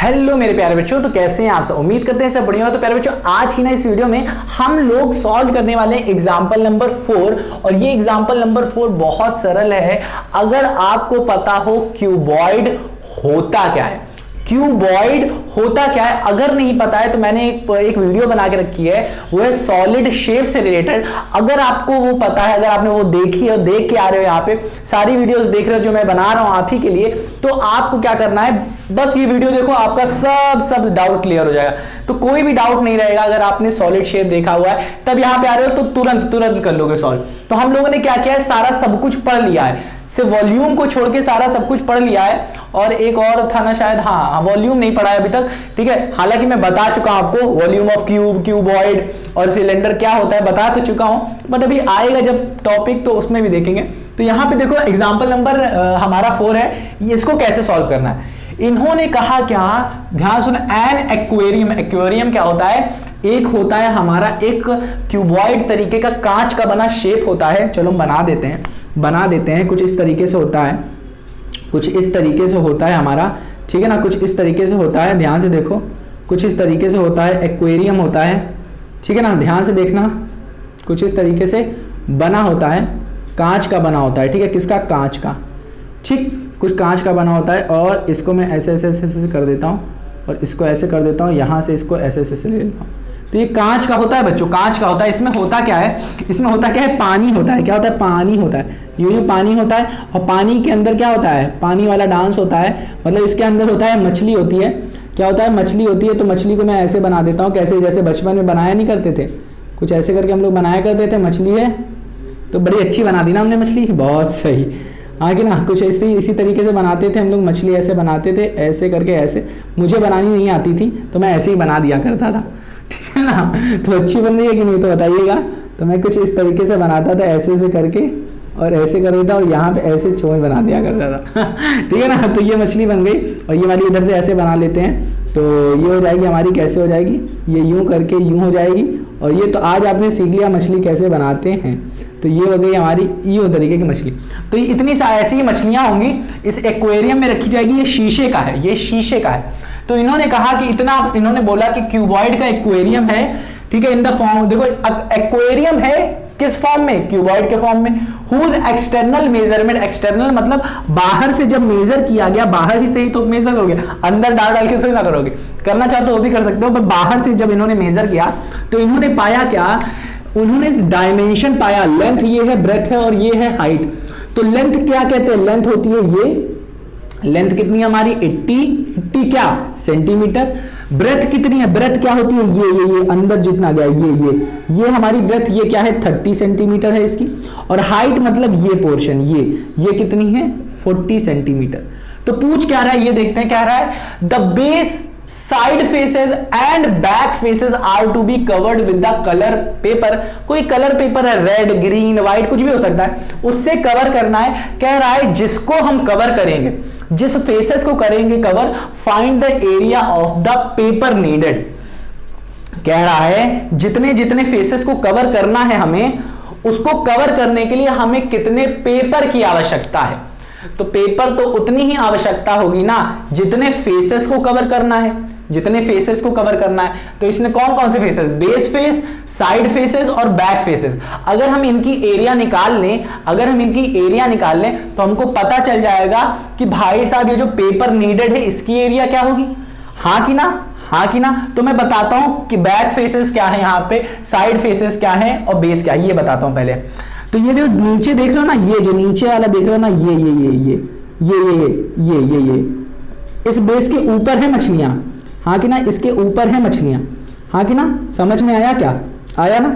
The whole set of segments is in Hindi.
हेलो मेरे प्यारे बच्चों, तो कैसे हैं आप सब। उम्मीद करते हैं सब बढ़िया हो। तो प्यारे बच्चों, आज की ना इस वीडियो में हम लोग सॉल्व करने वाले हैं एग्जांपल नंबर 4। और ये एग्जांपल नंबर 4 बहुत सरल है। अगर आपको पता हो क्यूबॉइड होता क्या है, क्यूबॉइड होता क्या है, अगर नहीं पता है तो मैंने एक वीडियो बना के रखी है, वो है सॉलिड शेप से रिलेटेड। अगर आपको वो पता है, अगर आपने वो देखी है, देख के आ रहे हो, यहाँ पे सारी वीडियोस देख रहे हो जो मैं बना रहा हूं आप ही के लिए, तो आपको क्या करना है, बस ये वीडियो देखो, आपका सब डाउट क्लियर हो जाएगा। तो कोई भी डाउट नहीं रहेगा। अगर आपने सॉलिड शेप देखा हुआ है तब यहां पे आ रहे हो तो तुरंत कर लोगे सॉल्व। तो हम लोगों ने क्या किया है, सारा सब कुछ पढ़ लिया है, सिर्फ वॉल्यूम को छोड़ के सारा सब कुछ पढ़ लिया है। और एक और था ना शायद, हाँ वॉल्यूम नहीं पढ़ा है अभी तक, ठीक है। हालांकि मैं बता चुका हूं आपको वॉल्यूम ऑफ क्यूब, क्यूबॉइड और सिलेंडर क्या होता है, बता तो चुका हूं, बट अभी आएगा जब टॉपिक तो उसमें भी देखेंगे। तो यहां पे देखो एग्जांपल नंबर हमारा 4 है, इसको कैसे सॉल्व करना है। इन्होंने कहा क्या, ध्यान सुन, एन एक्वेरियम। एक्वेरियम क्या होता है, एक होता है हमारा एक क्यूबॉइड तरीके का कांच का बना शेप होता है। चलो हम बना देते हैं कुछ इस तरीके से होता है, कुछ इस तरीके से होता है हमारा, ठीक है ना, कुछ इस तरीके से होता है। ध्यान से देखो, कुछ इस तरीके से होता है, एक्वेरियम होता है, ठीक है ना, ध्यान से देखना, कुछ इस तरीके से बना होता है, कांच का बना होता है, ठीक है, किसका, कांच का, ठीक, कुछ कांच का बना होता है। और इसको मैं ऐसे कर देता हूँ और इसको ऐसे कर देता हूँ, यहाँ से इसको ऐसे ले लेता हूँ। तो ये कांच का होता है बच्चों, कांच का होता है। इसमें होता क्या है, इसमें होता क्या है, पानी होता है। क्या होता है, पानी होता है, यूं पानी होता है। और पानी के अंदर क्या होता है, पानी वाला डांस होता है, मतलब इसके अंदर होता है मछली होती है। क्या होता है, मछली होती है। तो मछली को मैं ऐसे बना देता हूँ, कैसे, जैसे बचपन में बनाया नहीं करते थे, कुछ ऐसे करके हम लोग बनाया करते थे। मछली है तो बड़ी अच्छी बना दी ना हमने मछली, बहुत सही, आगे ना, कुछ इसी तरीके से बनाते थे हम लोग मछली, ऐसे बनाते थे, ऐसे करके ऐसे। मुझे बनानी नहीं आती थी तो मैं ऐसे ही बना दिया करता था, ठीक है ना। तो अच्छी बन रही है कि नहीं तो बताइएगा। तो मैं कुछ इस तरीके से बनाता था, ऐसे करके और ऐसे कर देता और यहाँ पे ऐसे चोंच बना दिया करता था ठीक है ना। तो ये मछली बन गई। और ये वाली इधर से ऐसे बना लेते हैं तो ये हो जाएगी हमारी, कैसे हो जाएगी, ये यूं करके यूं हो जाएगी। और ये तो आज आपने सीख लिया मछली कैसे बनाते हैं। तो ये हो गई हमारी यूं तरीके की मछली। तो ये इतनी ऐसी ही मछलियां होंगी, इस एक्वेरियम में रखी जाएगी। ये शीशे का है, ये शीशे का है। तो इन्होंने कहा कि इतना, इन्होंने बोला कि क्यूबॉइड का एक्वेरियम है, ठीक है, इन द फॉर्म, देखो एक्वेरियम है किस फॉर्म में, क्यूबॉइड के फॉर्म में। हुज एक्सटर्नल मेजरमेंट, एक्सटर्नल मतलब बाहर से जब मेजर किया गया, बाहर ही से ही तो मेजर करोगे, अंदर डाल के थोड़ी ना करोगे, करना चाहो तो वो भी कर सकते हो, पर बाहर से जब इन्होंने मेजर किया तो इन्होंने पाया क्या, उन्होंने डायमेंशन पाया। लेंथ ये है, ब्रेथ है और ये है हाइट। तो लेंथ क्या कहते हैं, लेंथ होती है ये, लेंथ कितनी है हमारी 80 क्या सेंटीमीटर। ब्रेथ कितनी है, ब्रेथ क्या होती है, ये अंदर जितना गया, ये हमारी ब्रेथ, ये क्या है 30 सेंटीमीटर है इसकी। और हाइट मतलब ये पोर्शन, ये कितनी है 40 सेंटीमीटर। तो पूछ क्या रहा है, ये देखते हैं क्या रहा है, the base side faces and back faces are to be covered with the colour paper. कोई कलर पेपर है, रेड, ग्रीन, व्हाइट, कुछ भी हो सकता है, उससे कवर करना है। कह रहा है जिसको हम कवर करेंगे, जिस फेसेस को करेंगे cover, find the area of the paper needed. कह रहा है जितने फेसेस को कवर करना है हमें, उसको कवर करने के लिए हमें कितने पेपर की आवश्यकता है। तो पेपर तो उतनी ही आवश्यकता होगी ना जितने फेसेस को कवर करना है, जितने फेसेस को कवर करना है। तो इसमें कौन कौन से faces, base face, side faces और बैक फेसेस। अगर हम इनकी एरिया निकाल लें, तो हमको पता चल जाएगा कि भाई साहब ये जो पेपर नीडेड है इसकी एरिया क्या होगी। हाँ कि ना। तो मैं बताता हूं कि बैक फेसेस क्या है, यहाँ पे साइड फेसेस क्या है और बेस क्या है, ये बताता हूं पहले। तो ये जो नीचे देख रहे हो ना, ये जो नीचे वाला देख रहे हो ना, ये इस बेस के ऊपर है मछलियां, हाँ कि ना, इसके ऊपर है मछलियां, हाँ कि ना, समझ में आया क्या, आया ना।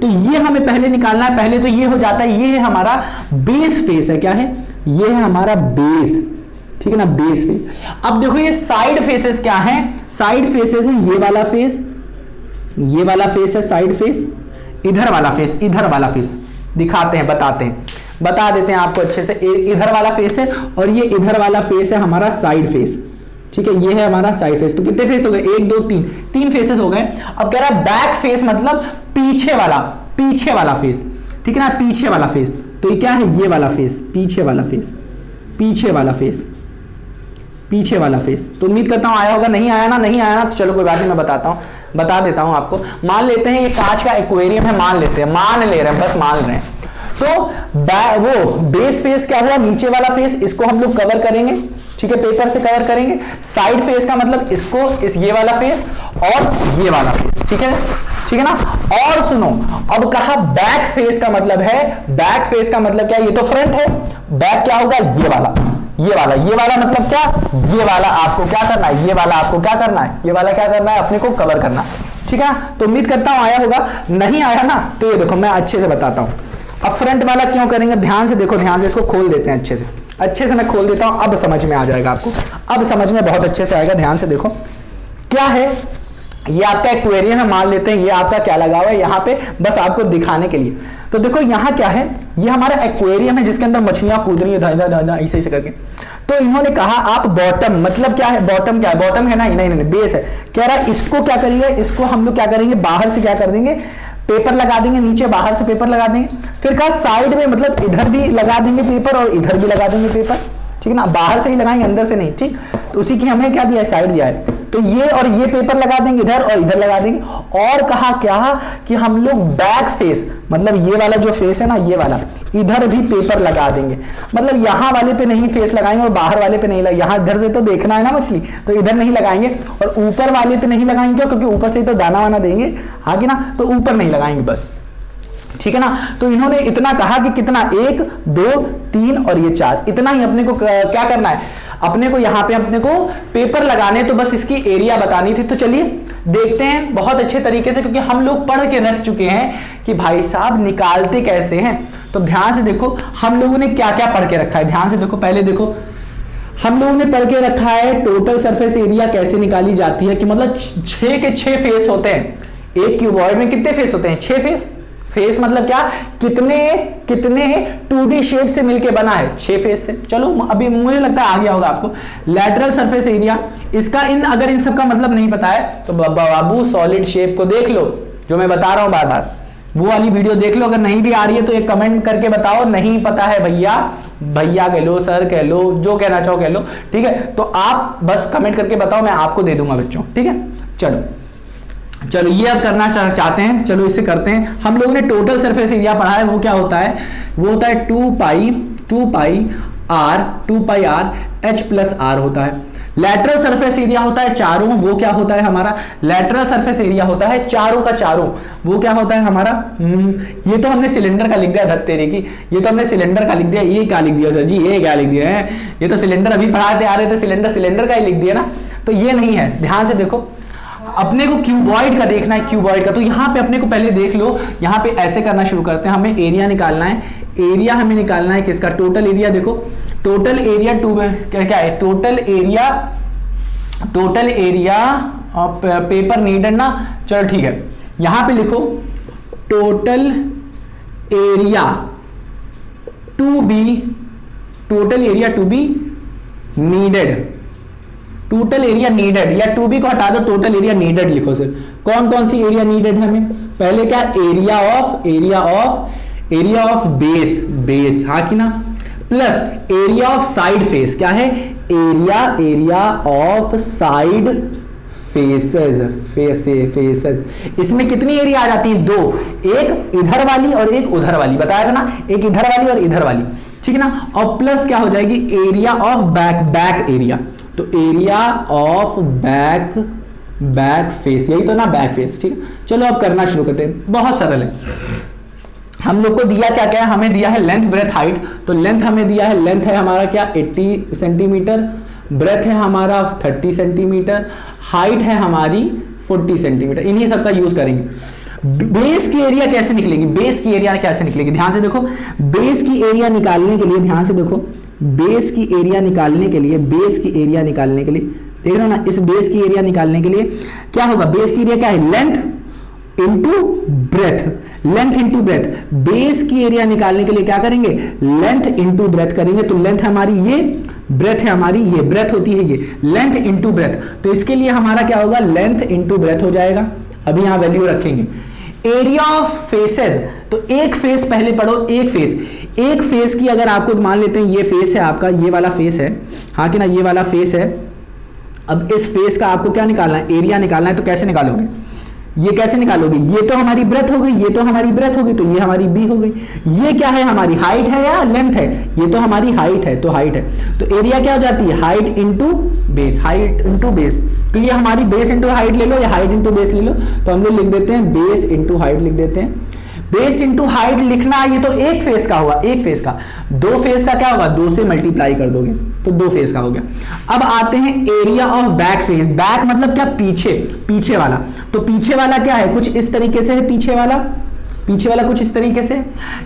तो ये हमें पहले निकालना है। पहले तो ये हो जाता है, ये है हमारा बेस फेस है, क्या है, ये है हमारा बेस, ठीक है ना, बेस फेस। अब देखो ये साइड फेसेस क्या है, साइड फेसेस है ये वाला फेस है साइड फेस, इधर वाला फेस दिखाते हैं, बता देते हैं आपको अच्छे से। इधर वाला फेस है और ये इधर वाला फेस है हमारा साइड फेस, ठीक है, ये है हमारा साइड फेस। तो कितने फेस हो गए, 1 2 3 फेसेस हो गए। अब कह रहा है बैक फेस मतलब पीछे वाला फेस, ठीक है ना, पीछे वाला फेस। तो ये क्या है, ये वाला फेस, पीछे वाला फेस, पीछे वाला फेस। तो उम्मीद करता हूं आया होगा। नहीं आया ना तो चलो कोई बात नहीं, मैं बता देता हूं आपको। मान लेते हैं ये कांच का एक्वेरियम है, मान ले रहे हैं, बस मान रहे हैं। तो वो बेस फेस क्या हुआ, नीचे वाला फेस, इसको हम लोग कवर करेंगे, ठीक है, पेपर से कवर करेंगे। साइड फेस का मतलब इसको ये वाला फेस और ये वाला फेस, ठीक है ना। और सुनो, अब कहा बैक फेस का मतलब है, बैक फेस का मतलब क्या, ये तो फ्रंट है, बैक क्या होगा, ये वाला मतलब क्या, ये वाला आपको क्या करना है, ये वाला क्या करना है, अपने को कवर करना, ठीक है। तो उम्मीद करता हूं आया होगा। नहीं आया ना तो ये देखो मैं अच्छे से बताता हूं। अब फ्रंट वाला क्यों करेंगे, ध्यान से देखो, ध्यान से इसको खोल देते हैं, अच्छे से मैं खोल देता हूं, अब समझ में आ जाएगा आपको, अब समझ में बहुत अच्छे से आएगा। ध्यान से देखो क्या है, ये आपका एक्वेरियम है, मान लेते हैं ये आपका क्या लगा हुआ है यहाँ पे, बस आपको दिखाने के लिए। तो देखो यहाँ क्या है, ये हमारा एक्वेरियम है जिसके अंदर मछलियां कूद रही है ऐसे करके। तो इन्होंने कहा आप बॉटम, मतलब क्या है बॉटम, क्या है बॉटम है ना, नहीं बेस है, कह रहा है इसको क्या करिए, इसको हम लोग क्या करेंगे, बाहर से क्या कर देंगे, पेपर लगा देंगे, नीचे बाहर से पेपर लगा देंगे। फिर कहा साइड में, मतलब इधर भी लगा देंगे पेपर और इधर भी लगा देंगे पेपर, ठीक है ना, बाहर से ही लगाएंगे अंदर से नहीं, ठीक। तो उसी की हमने क्या दिया है, साइड दिया है। तो ये और ये पेपर लगा देंगे इधर और इधर लगा देंगे। और कहा क्या कि हम लोग बैक फेस, मतलब ये वाला जो फेस है ना, ये वाला, इधर भी पेपर लगा देंगे। मतलब यहाँ वाले पे नहीं फेस लगाएंगे और बाहर वाले पे नहीं लगाएंगे, यहाँ इधर से तो देखना है ना मछली, तो इधर नहीं लगाएंगे। और ऊपर वाले पे नहीं लगाएंगे क्योंकि ऊपर से ही तो दाना वाना देंगे, हाँ कि ना, तो ऊपर नहीं लगाएंगे बस, ठीक है ना। तो इन्होंने इतना कहा कि कितना, 1 2 3 और ये 4, इतना ही अपने को क्या करना है, अपने को यहाँ पे अपने को पेपर लगाने, तो बस इसकी एरिया बतानी थी। तो चलिए देखते हैं बहुत अच्छे तरीके से, क्योंकि हम लोग पढ़ के रख चुके हैं कि भाई साहब निकालते कैसे हैं। तो ध्यान से देखो हम लोगों ने क्या क्या पढ़ के रखा है, ध्यान से देखो। पहले देखो हम लोगों ने पढ़ के रखा है टोटल सरफेस एरिया कैसे निकाली जाती है, कि मतलब 6 के 6 फेस होते हैं। एक क्यूबॉइड में कितने फेस होते हैं, 6 फेस। फेस मतलब क्या, कितने 2D शेप से मिलके बना है, 6 फेस से। चलो अभी मुझे लगता है आ गया होगा आपको। लैटरल सरफेस एरिया, इसका अगर इन सब का मतलब नहीं पता है तो बाबू सॉलिड शेप को देख लो, जो मैं बता रहा हूं बार बार, वो वाली वीडियो देख लो। अगर नहीं भी आ रही है तो एक कमेंट करके बताओ, नहीं पता है भैया कह लो, सर कह लो, जो कहना चाहो कह लो, ठीक है। तो आप बस कमेंट करके बताओ, मैं आपको दे दूंगा बच्चों, ठीक है। चलो ये अब करना चाहते हैं, चलो इसे करते हैं। हम लोगों ने टोटल सरफेस एरिया पढ़ा है, वो क्या होता है, वो होता है 2 पाई आर एच प्लस आर होता है। लैटरल सरफेस एरिया होता है चारों, वो क्या होता है हमारा, लैटरल सरफेस एरिया होता है चारों का चारों, वो क्या होता है हमारा, ये तो हमने सिलेंडर का लिख दिया, धत्तेरे की, ये तो हमने सिलेंडर का लिख दिया। ये क्या लिख दिया सर जी, ये क्या लिख दिया है, ये तो सिलेंडर अभी पढ़ाते आ रहे थे, सिलेंडर का ही लिख दिया ना, तो ये नहीं है। ध्यान से देखो, अपने को क्यूबॉइड का देखना है, क्यूबॉइड का। तो यहाँ पे अपने को पहले देख लो, यहाँ पे ऐसे करना शुरू करते हैं, हमें एरिया निकालना है, एरिया हमें निकालना है किसका, टोटल एरिया। देखो टोटल एरिया क्या है, टोटल एरिया पेपर नीडेड ना, चलो ठीक है, यहां पे लिखो total area to be needed, total area needed, या टू बी को हटा दो, टोटल एरिया नीडेड लिखो सर। कौन कौन सी एरिया नीडेड है हमें, पहले क्या, एरिया ऑफ बेस, हाँ कि ना, plus area of side face, क्या है, एरिया ऑफ साइड फेसेस। इसमें कितनी एरिया आ जाती है, 2, एक इधर वाली और एक उधर वाली, बताया था ना, एक इधर वाली और इधर वाली, ठीक है ना। और प्लस क्या हो जाएगी, एरिया ऑफ बैक एरिया, तो एरिया ऑफ बैक फेस, यही तो ना, बैक फेस, ठीक है। चलो अब करना शुरू करते हैं, बहुत सरल है। हम लोग को दिया क्या क्या है, हमें दिया है लेंथ ब्रेथ हाइट, तो लेंथ हमें दिया है, लेंथ है हमारा क्या 80 सेंटीमीटर, ब्रेथ है हमारा 30 सेंटीमीटर, हाइट है हमारी 40 सेंटीमीटर, इन्हीं सब का यूज करेंगे। बेस की एरिया कैसे निकलेगी, बेस की एरिया कैसे निकलेगी, ध्यान से देखो, बेस की एरिया निकालने के लिए, ध्यान से देखो, बेस की एरिया निकालने के लिए देख रहे हो ना, इस बेस की एरिया निकालने के लिए क्या होगा, बेस की एरिया क्या है, लेंथ इनटू ब्रेथ, बेस की एरिया निकालने के लिए क्या करेंगे, लेंथ इनटू ब्रेथ करेंगे। तो लेंथ हमारी ये, ब्रेथ है हमारी ये, ब्रेथ होती है ये, लेंथ इनटू ब्रेथ, तो इसके लिए हमारा क्या होगा, लेंथ इनटू ब्रेथ हो जाएगा। अभी यहां वैल्यू रखेंगे। एरिया ऑफ फेसेस, तो एक फेस पहले पढ़ो, एक फेस, एक फेस की अगर आपको मान लेते हैं ये फेस है आपका, ये वाला फेस है, हाँ कि ना, ये वाला फेस है। अब इस फेस का आपको क्या निकालना है, एरिया निकालना है। तो कैसे निकालोगे, ये कैसे निकालोगे, ये तो हमारी ब्रेथ हो गई, ये तो हमारी ब्रेथ हो गई, तो ये हमारी बी हो गई। ये क्या है, हमारी हाइट है या लेंथ है, ये तो हमारी हाइट है, तो हाइट है। तो एरिया क्या हो जाती है, height into base, height into base. तो ये हमारी बेस इंटू हाइट ले लो या हाइट इंटू बेस ले लो, तो हम लोग लिख देते हैं बेस इंटू हाइट लिख देते हैं। बेस इंटू हाइट लिखना, ये तो एक फेस का हुआ, एक फेस का। दो फेस का क्या होगा, 2 से मल्टीप्लाई कर दोगे तो 2 फेस का हो गया। अब आते हैं area of back face. Back मतलब क्या, पीछे, पीछे वाला। तो पीछे वाला क्या है, कुछ इस तरीके से है पीछे वाला, पीछे वाला कुछ इस तरीके से।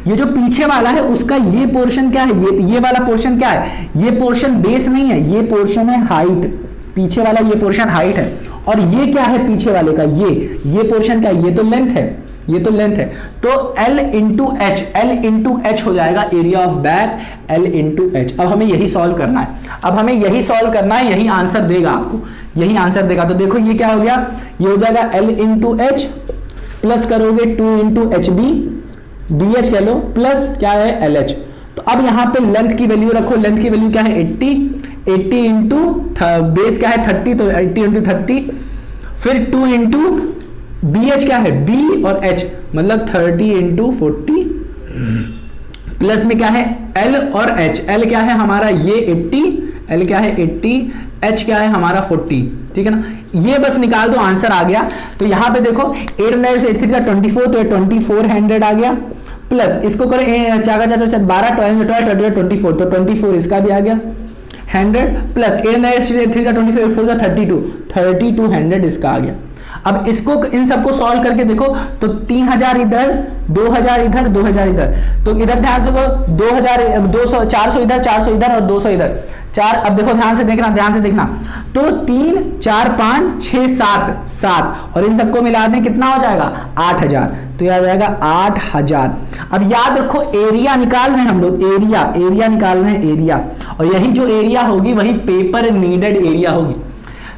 ये जो पीछे वाला है उसका ये पोर्शन क्या है, ये वाला पोर्शन क्या है, ये पोर्शन बेस नहीं है, ये पोर्शन है हाइट। पीछे वाला ये पोर्शन हाइट है, और ये क्या है पीछे वाले का, ये पोर्शन क्या है, ये तो लेंथ है, ये तो लेंथ है। तो L into H, L into H हो जाएगा area of back, L into H. अब हमें यही सॉल्व करना है, अब हमें यही सॉल्व करना है, यही आंसर देगा आपको, यही आंसर देगा। तो देखो ये क्या हो गया, ये हो जाएगा L इंटू एच, प्लस करोगे 2 इंटू एच बी एच कह लो, प्लस क्या है एल एच। तो अब यहां पे लेंथ की वैल्यू रखो, लेंथ की वैल्यू क्या है 80 इंटू बेस क्या है 30, तो 80 इंटू 30, फिर 2 इंटू बी एच क्या है, बी और एच मतलब 30 इंटू 40, प्लस में क्या है एल और एच। एल क्या है हमारा ये 80, एल क्या है 80, एच क्या है हमारा 40, ठीक है ना। ये बस निकाल दो, आंसर आ गया। तो यहां पे देखो 8 9 8 3 24, तो 2400 आ गया, प्लस इसको करो 4 12 12 24, तो 24 इसका भी आ गया 100, प्लस 8 9 8 3 24 4 3200 इसका आ गया। अब इसको इन सबको सॉल्व करके देखो, तो 3000 इधर, 2000 इधर, 2000 इधर, तो इधर ध्यान से 2000 200 400 इधर, 400 इधर और 200 इधर 4। अब देखो ध्यान से देखना, ध्यान से देखना, तो 3 4 5 6 7 7 और इन सबको मिला दें कितना हो जाएगा 8000, तो यह आ जाएगा 8000। अब याद रखो एरिया निकाल रहे हैं हम लोग, एरिया निकाल रहे हैं, एरिया, और यही जो एरिया होगी वही पेपर नीडेड एरिया होगी।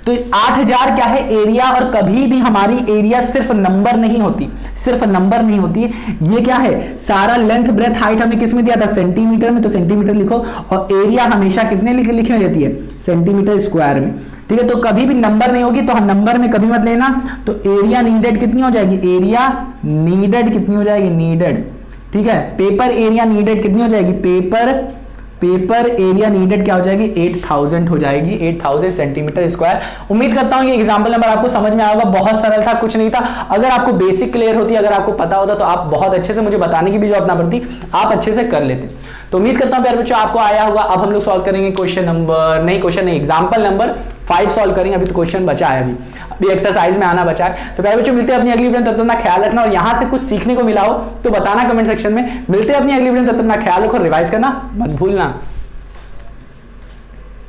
तो 8000 क्या है एरिया, और कभी भी हमारी एरिया सिर्फ नंबर नहीं होती, सिर्फ नंबर नहीं होती। ये क्या है, सारा लेंथ ब्रेथ हाइट हमने किस में दिया था, सेंटीमीटर में, तो सेंटीमीटर लिखो, और एरिया हमेशा कितने लिखने जाती है, सेंटीमीटर स्क्वायर में, ठीक है। तो कभी भी नंबर नहीं होगी, तो नंबर में कभी मत लेना। तो एरिया नीडेड कितनी हो जाएगी, एरिया नीडेड कितनी हो जाएगी, नीडेड, ठीक है। पेपर एरिया नीडेड कितनी हो जाएगी, पेपर एरिया नीडेड क्या हो जाएगी 8000 हो जाएगी, 8000 सेंटीमीटर स्क्वायर। उम्मीद करता हूं ये एग्जांपल नंबर आपको समझ में आएगा, बहुत सरल था, कुछ नहीं था। अगर आपको बेसिक क्लियर होती, अगर आपको पता होता, तो आप बहुत अच्छे से, मुझे बताने की भी जरूरत ना पड़ती, आप अच्छे से कर लेते। तो उम्मीद करता हूं प्यारे बच्चों आपको आया होगा। अब हम लोग सॉल्व करेंगे क्वेश्चन नहीं एग्जाम्पल नंबर 5 सॉल्व करेंगे। अभी तो क्वेश्चन बचा है, अभी एक्सरसाइज में आना बचा है। तो प्यारे बच्चों मिलते हैं अपनी अगली वीडियो, तब तक अपना ख्याल रखना, और यहां से कुछ सीखने को मिला हो तो बताना कमेंट सेक्शन में। मिलते हैं अपनी अगली वीडियो, तब तक अपना ख्याल रखो, रिवाइज करना मत भूलना।